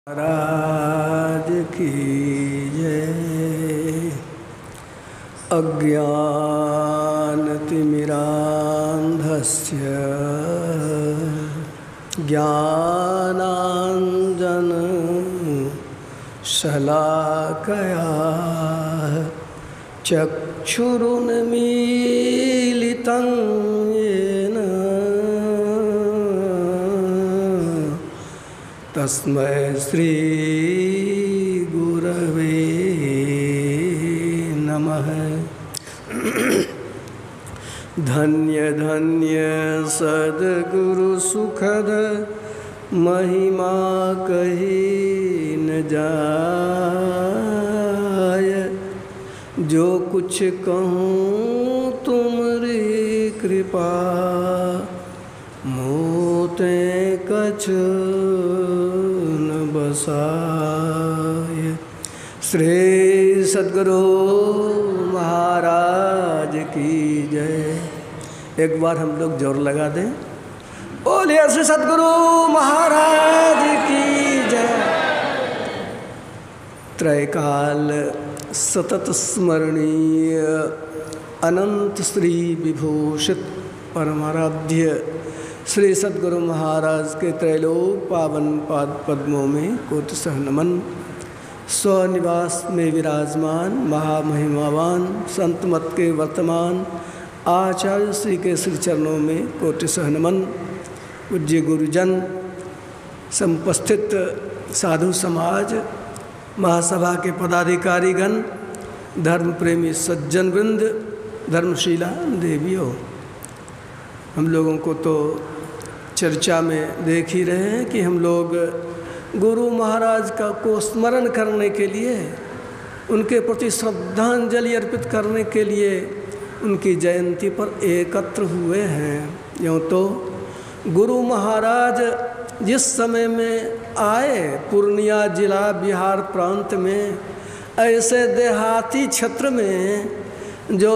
महाराज की जय। अज्ञानतिमिरान्धस्य ज्ञानाञ्जन शलाकया चक्षुरुन्मीलितं येन तस्मै श्री गुरवे नमः। धन्य धन्य सद्गुरु सुखद महिमा कही न जाय। जो कुछ कहूँ तुमरी कृपा मोते कछु न बसाय। श्री सद्गुरु महाराज की जय। एक बार हम लोग जोर लगा दें, बोलिए श्री सद्गुरु महाराज की जय। त्रैकाल सतत स्मरणीय अनंत श्री विभूषित परमाराध्य श्री सद्गुरु महाराज के त्रैलोक पावन पाद पद्मों में कोटिशः नमन। स्वनिवास में विराजमान महामहिमावान संत मत के वर्तमान आचार्य श्री के श्री चरणों में कोटिशः नमन। पूज्य गुरुजन, समुपस्थित साधु समाज, महासभा के पदाधिकारीगण, धर्म प्रेमी सज्जन वृंद, धर्मशीला देवियों, हम लोगों को तो चर्चा में देख ही रहे हैं कि हम लोग गुरु महाराज का को स्मरण करने के लिए, उनके प्रति श्रद्धांजलि अर्पित करने के लिए उनकी जयंती पर एकत्र हुए हैं। यूँ तो गुरु महाराज जिस समय में आए पूर्णिया जिला बिहार प्रांत में, ऐसे देहाती क्षेत्र में जो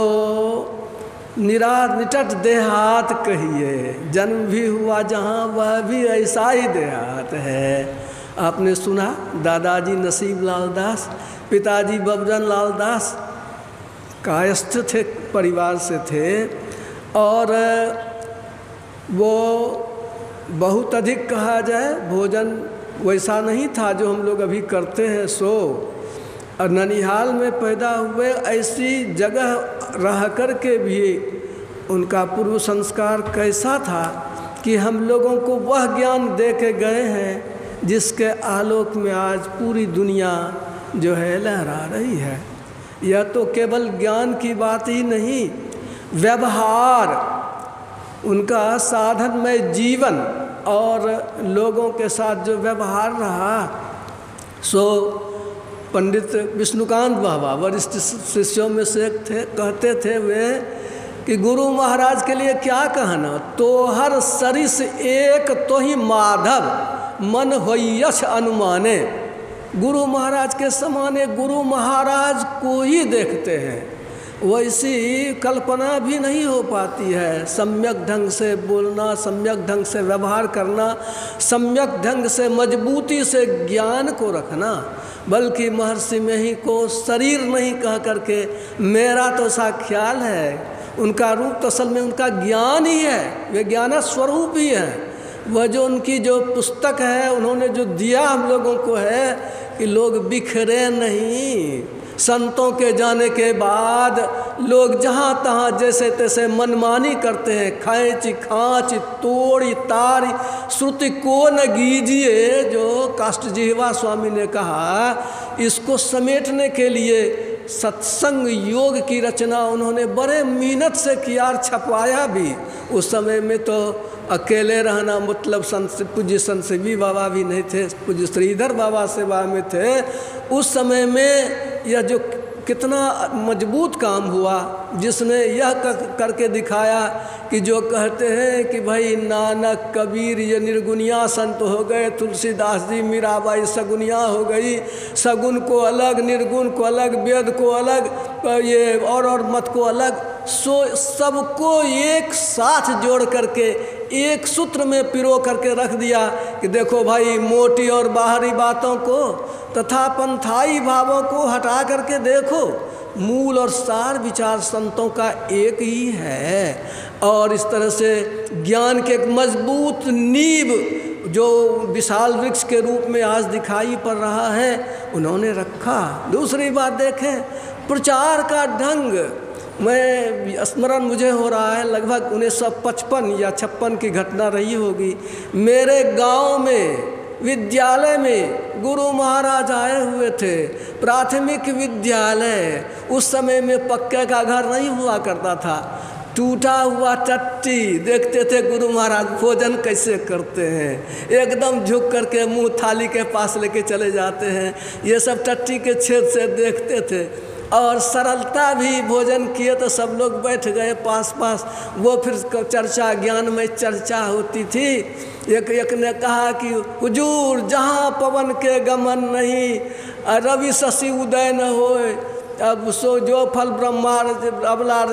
निटट देहात कहिए, जन्म भी हुआ जहाँ वह भी ऐसा ही देहात है। आपने सुना दादाजी नसीब लाल दास, पिताजी बबजन लाल दास कायस्थ थे, परिवार से थे और वो बहुत अधिक कहा जाए भोजन वैसा नहीं था जो हम लोग अभी करते हैं। सो और ननिहाल में पैदा हुए, ऐसी जगह रह कर के भी उनका पूर्व संस्कार कैसा था कि हम लोगों को वह ज्ञान दे के गए हैं जिसके आलोक में आज पूरी दुनिया जो है लहरा रही है। यह तो केवल ज्ञान की बात ही नहीं, व्यवहार, उनका साधनमय जीवन और लोगों के साथ जो व्यवहार रहा, सो पंडित विष्णुकांत बाबा वरिष्ठ शिष्यों में से एक थे, कहते थे वे कि गुरु महाराज के लिए क्या कहना, तो हर सरिस एक तो ही माधव मन होयस अनुमाने। गुरु महाराज के समाने गुरु महाराज को ही देखते हैं, वैसी कल्पना भी नहीं हो पाती है। सम्यक ढंग से बोलना, सम्यक ढंग से व्यवहार करना, सम्यक ढंग से मजबूती से ज्ञान को रखना, बल्कि महर्षि में ही को शरीर नहीं कह करके मेरा तो सा ख्याल है। उनका रूप तो असल में उनका ज्ञान ही है, वे ज्ञान स्वरूप ही है। वह जो उनकी जो पुस्तक है, उन्होंने जो दिया हम लोगों को है कि लोग बिखरे नहीं। संतों के जाने के बाद लोग जहाँ तहाँ जैसे तैसे मनमानी करते हैं, खैंच खाँच तोड़ी तारी श्रुति को न गीजिए, जो काष्ठजिह्वा स्वामी ने कहा। इसको समेटने के लिए सत्संग योग की रचना उन्होंने बड़े मेहनत से किया और छपवाया भी। उस समय में तो अकेले रहना मतलब पूज्य संत शिवी बाबा भी नहीं थे, पूज्य श्रीधर बाबा सेवा में थे। उस समय में यह जो कितना मजबूत काम हुआ, जिसने यह करके दिखाया कि जो कहते हैं कि भाई नानक कबीर ये निर्गुनिया संत हो गए, तुलसीदास जी मीराबाई सगुनिया हो गई, सगुन को अलग, निर्गुण को अलग, वेद को अलग, ये और मत को अलग, सो सबको एक साथ जोड़ करके एक सूत्र में पिरो करके रख दिया कि देखो भाई, मोटी और बाहरी बातों को तथा पंथाई भावों को हटा करके देखो, मूल और सार विचार संतों का एक ही है। और इस तरह से ज्ञान के एक मजबूत नींव जो विशाल वृक्ष के रूप में आज दिखाई पड़ रहा है, उन्होंने रखा। दूसरी बात देखें, प्रचार का ढंग, मैं स्मरण मुझे हो रहा है लगभग 1955 या 56 की घटना रही होगी। मेरे गांव में विद्यालय में गुरु महाराज आए हुए थे, प्राथमिक विद्यालय। उस समय में पक्के का घर नहीं हुआ करता था, टूटा हुआ टट्टी देखते थे गुरु महाराज भोजन कैसे करते हैं, एकदम झुक करके मुंह थाली के पास लेके चले जाते हैं। ये सब टट्टी के छेद से देखते थे और सरलता भी, भोजन किए तो सब लोग बैठ गए पास पास। वो फिर चर्चा, ज्ञान में चर्चा होती थी। एक ने कहा कि हुजूर, जहाँ पवन के गमन नहीं, रवि शशि उदय न होए, अब सो जो फल ब्रह्मा अबला,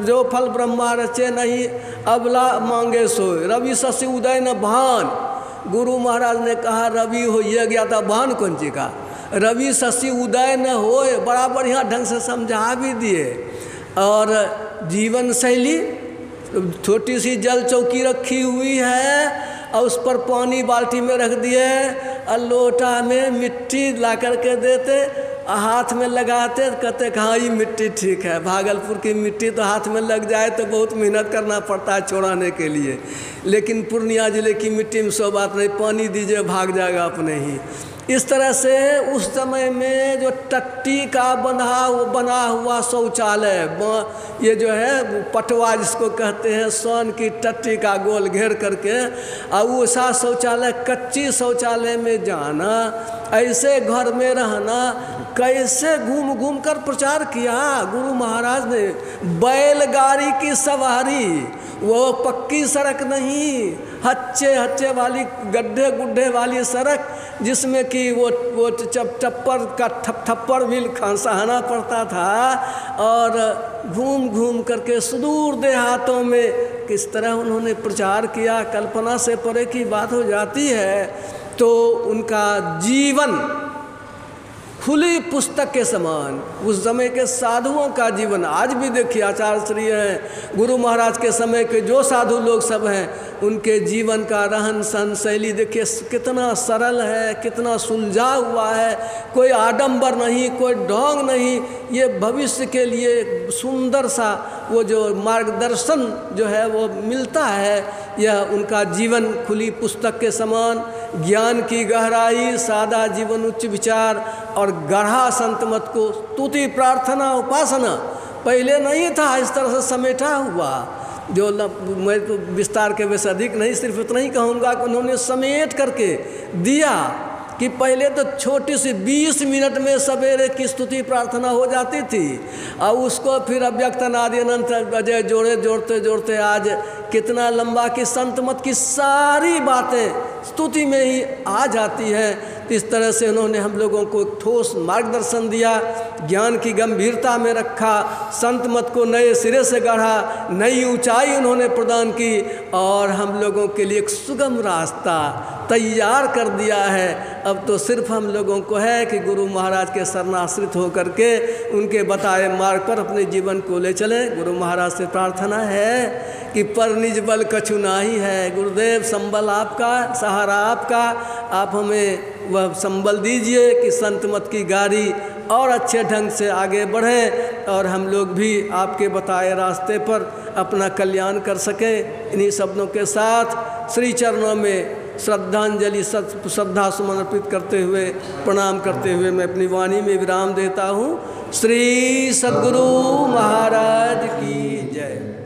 जो फल ब्रह्मा रचे नहीं, अबला मांगे सोए, रवि शशि उदय न भान। गुरु महाराज ने कहा रवि हो ये गया था, भान कौन सी का, रवि शशि उदय न होए, बड़ा बढ़िया ढंग से समझा भी दिए। और जीवन शैली, छोटी सी जल चौकी रखी हुई है और उस पर पानी बाल्टी में रख दिए और लोटा में मिट्टी ला करके देते, हाथ में लगाते, कहते हाँ ये मिट्टी ठीक है। भागलपुर की मिट्टी तो हाथ में लग जाए तो बहुत मेहनत करना पड़ता है छोड़ाने के लिए, लेकिन पूर्णिया जिले की मिट्टी में सो बात नहीं, पानी दीजिए भाग जाएगा अपने ही। इस तरह से उस समय में जो टट्टी का बना हुआ शौचालय, ये जो है पटवा जिसको कहते हैं, सोन की टट्टी का गोल घेर करके, और वैसा शौचालय, कच्ची शौचालय में जाना, ऐसे घर में रहना, कैसे घूम घूम कर प्रचार किया गुरु महाराज ने। बैलगाड़ी की सवारी, वो पक्की सड़क नहीं, हच्चे वाली, गड्ढे गुड्ढे वाली सड़क, जिसमें कि वो टप्पर का थप्पड़ भी सहना पड़ता था। और घूम घूम करके सुदूर देहातों में किस तरह उन्होंने प्रचार किया, कल्पना से परे की बात हो जाती है। तो उनका जीवन खुली पुस्तक के समान, उस समय के साधुओं का जीवन। आज भी देखिए आचार्य श्री हैं, गुरु महाराज के समय के जो साधु लोग सब हैं, उनके जीवन का रहन सहन शैली देखिए कितना सरल है, कितना सुलझा हुआ है, कोई आडंबर नहीं, कोई ढोंग नहीं। ये भविष्य के लिए सुंदर सा वो जो मार्गदर्शन जो है वो मिलता है। यह उनका जीवन खुली पुस्तक के समान, ज्ञान की गहराई, सादा जीवन, उच्च विचार और गढ़ा संत मत को स्तुति प्रार्थना उपासना पहले नहीं था इस तरह से समेटा हुआ। जो मैं तो विस्तार के वैसे अधिक नहीं, सिर्फ इतना ही कहूँगा कि उन्होंने समेट करके दिया कि पहले तो छोटी सी 20 मिनट में सवेरे की स्तुति प्रार्थना हो जाती थी, और उसको फिर अव्यक्त अनादि अनंत अजय जोड़ते जोड़ते आज कितना लंबा कि संत मत की सारी बातें स्तुति में ही आ जाती हैं। इस तरह से उन्होंने हम लोगों को ठोस मार्गदर्शन दिया, ज्ञान की गंभीरता में रखा, संत मत को नए सिरे से गढ़ा, नई ऊंचाई उन्होंने प्रदान की और हम लोगों के लिए एक सुगम रास्ता तैयार कर दिया है। अब तो सिर्फ हम लोगों को है कि गुरु महाराज के शरणाश्रित होकर के उनके बताए मार्ग पर अपने जीवन को ले चलें। गुरु महाराज से प्रार्थना है कि पर निज बल कछु नाही है, गुरुदेव संबल आपका, सहारा आपका, आप हमें वह संबल दीजिए कि संत मत की गाड़ी और अच्छे ढंग से आगे बढ़े और हम लोग भी आपके बताए रास्ते पर अपना कल्याण कर सकें। इन्हीं शब्दों के साथ श्री चरणों में श्रद्धांजलि श्रद्धा सुमन अर्पित करते हुए, प्रणाम करते हुए मैं अपनी वाणी में विराम देता हूँ। श्री सद्गुरु महाराज की जय।